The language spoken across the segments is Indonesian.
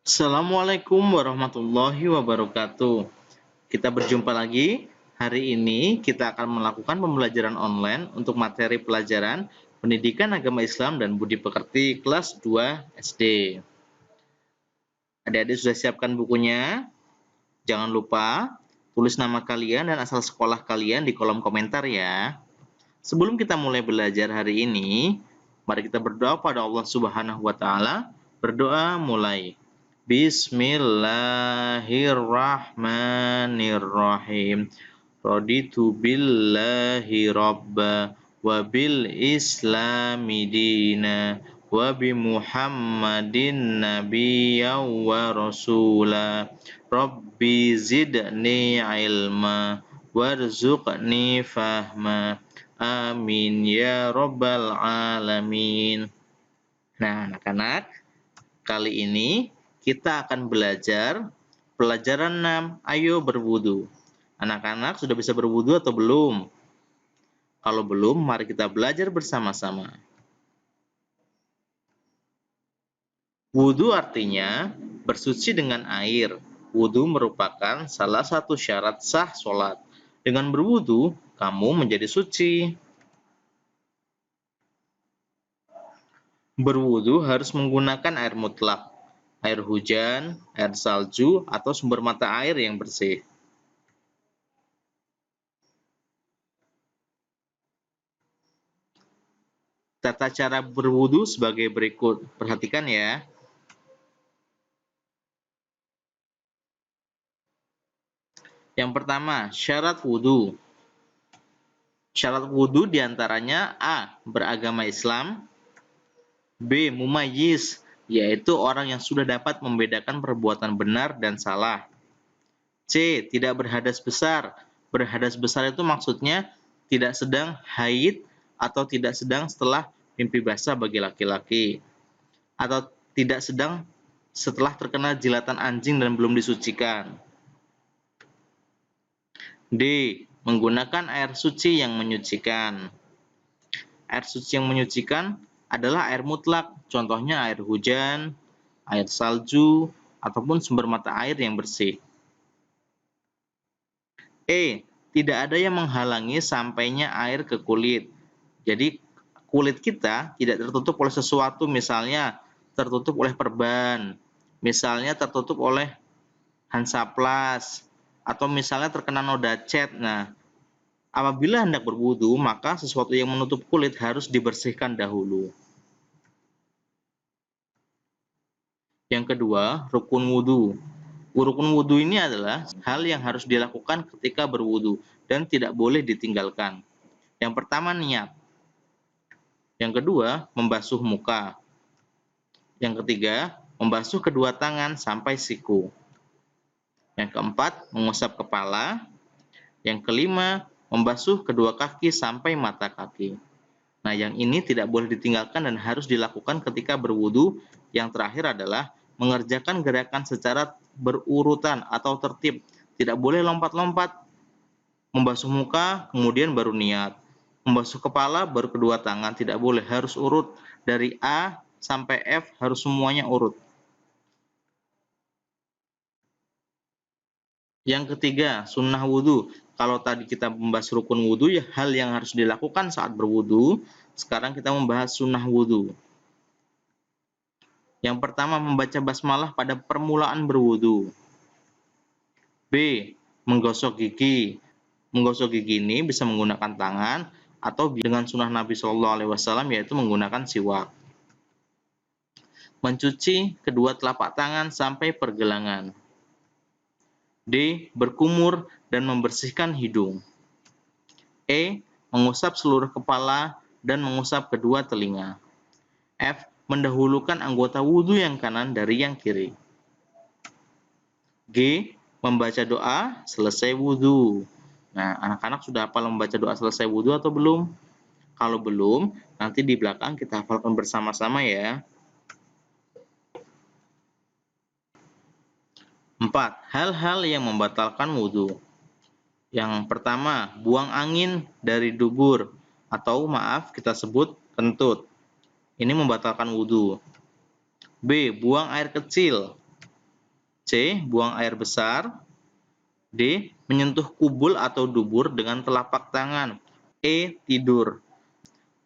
Assalamualaikum warahmatullahi wabarakatuh. Kita berjumpa lagi. Hari ini kita akan melakukan pembelajaran online untuk materi pelajaran Pendidikan Agama Islam dan Budi Pekerti kelas 2 SD. Adik-adik sudah siapkan bukunya? Jangan lupa tulis nama kalian dan asal sekolah kalian di kolom komentar ya. Sebelum kita mulai belajar hari ini, mari kita berdoa pada Allah Subhanahu wa taala. Berdoa mulai. Bismillahirrahmanirrahim. Raditu billahi rabba wa bil islami dina wa bi Muhammadin nabiyya wa rasula. Rabbi zidni ilma warzuqni fahma. Amin ya rabbal alamin. Nah, anak-anak, kali ini kita akan belajar pelajaran 6. Ayo berwudu. Anak-anak sudah bisa berwudu atau belum? Kalau belum, mari kita belajar bersama-sama. Wudu artinya bersuci dengan air. Wudu merupakan salah satu syarat sah sholat. Dengan berwudu, kamu menjadi suci. Berwudu harus menggunakan air mutlak, air hujan, air salju, atau sumber mata air yang bersih. Tata cara berwudu sebagai berikut. Perhatikan ya. Yang pertama, syarat wudu. Syarat wudu diantaranya A. Beragama Islam. B. Mumayyiz, yaitu orang yang sudah dapat membedakan perbuatan benar dan salah. C. Tidak berhadas besar. Berhadas besar itu maksudnya tidak sedang haid atau tidak sedang setelah mimpi basah bagi laki-laki. Atau tidak sedang setelah terkena jilatan anjing dan belum disucikan. D. Menggunakan air suci yang menyucikan. Air suci yang menyucikan adalah air mutlak, contohnya air hujan, air salju, ataupun sumber mata air yang bersih. E. Tidak ada yang menghalangi sampainya air ke kulit. Jadi kulit kita tidak tertutup oleh sesuatu, misalnya tertutup oleh perban, misalnya tertutup oleh Hansaplast, atau misalnya terkena noda cat. Nah, apabila hendak berwudu, maka sesuatu yang menutup kulit harus dibersihkan dahulu. Yang kedua, rukun wudu. Rukun wudu ini adalah hal yang harus dilakukan ketika berwudu dan tidak boleh ditinggalkan. Yang pertama, niat. Yang kedua, membasuh muka. Yang ketiga, membasuh kedua tangan sampai siku. Yang keempat, mengusap kepala. Yang kelima, membasuh kedua kaki sampai mata kaki. Nah, yang ini tidak boleh ditinggalkan dan harus dilakukan ketika berwudu. Yang terakhir adalah mengerjakan gerakan secara berurutan atau tertib. Tidak boleh lompat-lompat. Membasuh muka, kemudian baru niat. Membasuh kepala, baru kedua tangan. Tidak boleh, harus urut. Dari A sampai F harus semuanya urut. Yang ketiga, sunnah wudu. Kalau tadi kita membahas rukun wudu, ya hal yang harus dilakukan saat berwudu. Sekarang kita membahas sunnah wudu. Yang pertama, membaca basmalah pada permulaan berwudu. B. Menggosok gigi. Menggosok gigi ini bisa menggunakan tangan atau dengan sunnah Nabi SAW, yaitu menggunakan siwak. Mencuci kedua telapak tangan sampai pergelangan. D. Berkumur dan membersihkan hidung. E. Mengusap seluruh kepala dan mengusap kedua telinga. F. Mendahulukan anggota wudhu yang kanan dari yang kiri. G. Membaca doa selesai wudhu. Nah, anak-anak sudah hafal membaca doa selesai wudhu atau belum? Kalau belum, nanti di belakang kita hafalkan bersama-sama ya. 4. Hal-hal yang membatalkan wudhu. Yang pertama, buang angin dari dubur, atau maaf kita sebut kentut. Ini membatalkan wudhu. B. Buang air kecil. C. Buang air besar. D. Menyentuh kubul atau dubur dengan telapak tangan. E. Tidur.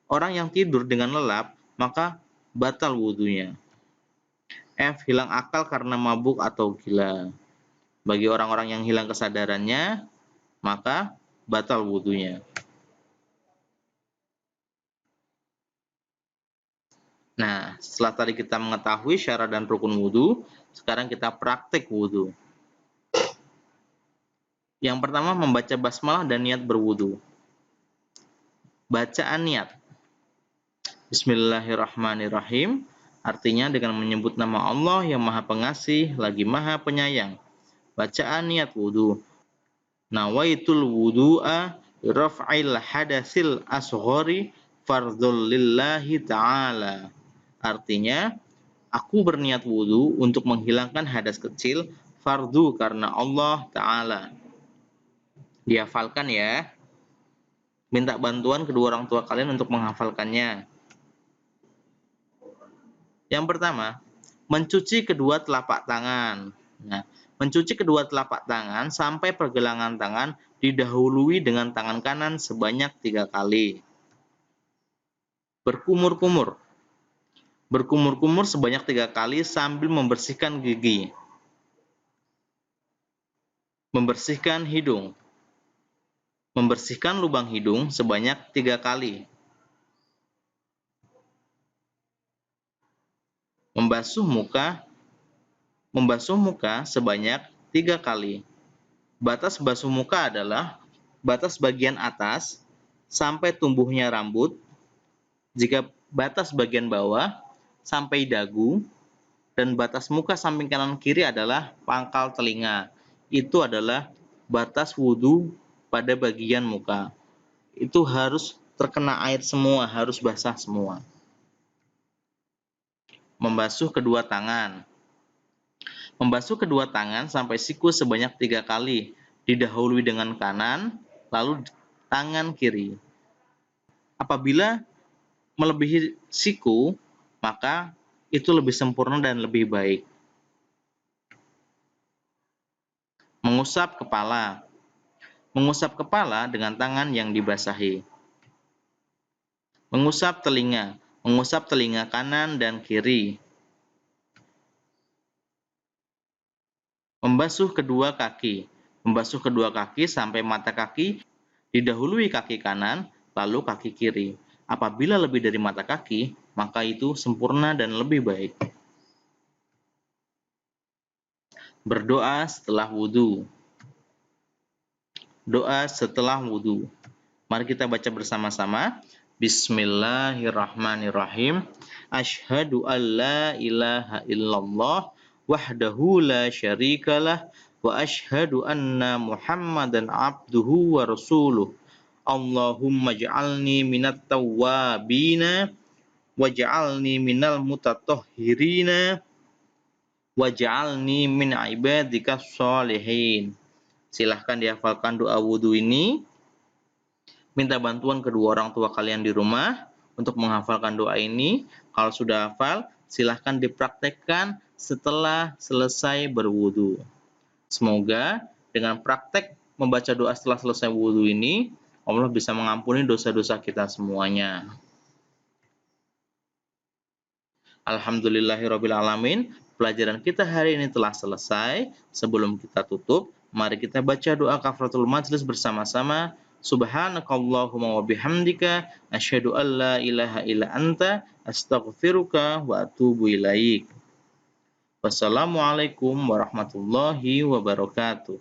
Orang yang tidur dengan lelap, maka batal wudunya. F. Hilang akal karena mabuk atau gila. Bagi orang-orang yang hilang kesadarannya, maka batal wudunya. Nah, setelah tadi kita mengetahui syarat dan rukun wudu, sekarang kita praktik wudu. Yang pertama, membaca basmalah dan niat berwudu. Bacaan niat. Bismillahirrahmanirrahim. Artinya dengan menyebut nama Allah yang Maha Pengasih lagi Maha Penyayang. Bacaan niat wudu. Nawaitul wudu'a raf'il hadasil asghari fardhul lillahi ta'ala. Artinya, aku berniat wudu untuk menghilangkan hadas kecil, fardu karena Allah Ta'ala. Dihafalkan ya. Minta bantuan kedua orang tua kalian untuk menghafalkannya. Yang pertama, mencuci kedua telapak tangan. Nah, mencuci kedua telapak tangan sampai pergelangan tangan didahului dengan tangan kanan sebanyak 3 kali. Berkumur-kumur. Berkumur-kumur sebanyak 3 kali sambil membersihkan gigi. Membersihkan hidung. Membersihkan lubang hidung sebanyak 3 kali. Membasuh muka sebanyak 3 kali. Batas basuh muka adalah batas bagian atas sampai tumbuhnya rambut. Jika batas bagian bawah sampai dagu, dan batas muka samping kanan kiri adalah pangkal telinga. Itu adalah batas wudu pada bagian muka. Itu harus terkena air semua, harus basah semua. Membasuh kedua tangan. Membasuh kedua tangan sampai siku sebanyak 3 kali, didahului dengan kanan, lalu tangan kiri. Apabila melebihi siku, maka itu lebih sempurna dan lebih baik. Mengusap kepala. Mengusap kepala dengan tangan yang dibasahi. Mengusap telinga. Mengusap telinga kanan dan kiri. Membasuh kedua kaki. Membasuh kedua kaki sampai mata kaki, didahului kaki kanan, lalu kaki kiri. Apabila lebih dari mata kaki, maka itu sempurna dan lebih baik. Berdoa setelah wudu. Doa setelah wudu. Mari kita baca bersama-sama. Bismillahirrahmanirrahim. Asyhadu an la ilaha illallah wahdahu la syarikalah wa asyhadu anna Muhammadan abduhu wa rasuluh. Allahumma ja'alni minat tawwabina waj'alni minal mutatahhirina waj'alni min ibadikas sholihin. Silahkan dihafalkan doa wudu ini. Minta bantuan kedua orang tua kalian di rumah untuk menghafalkan doa ini. Kalau sudah hafal, silahkan dipraktekkan setelah selesai berwudu. Semoga dengan praktek membaca doa setelah selesai wudu ini, Allah bisa mengampuni dosa-dosa kita semuanya. Alhamdulillahirrabbilalamin. Pelajaran kita hari ini telah selesai. Sebelum kita tutup, mari kita baca doa kafaratul majlis bersama-sama. Subhanakallahumma wa bihamdika asyhadu an la ilaha illa anta astaghfiruka wa atubu ilaik. Wassalamualaikum warahmatullahi wabarakatuh.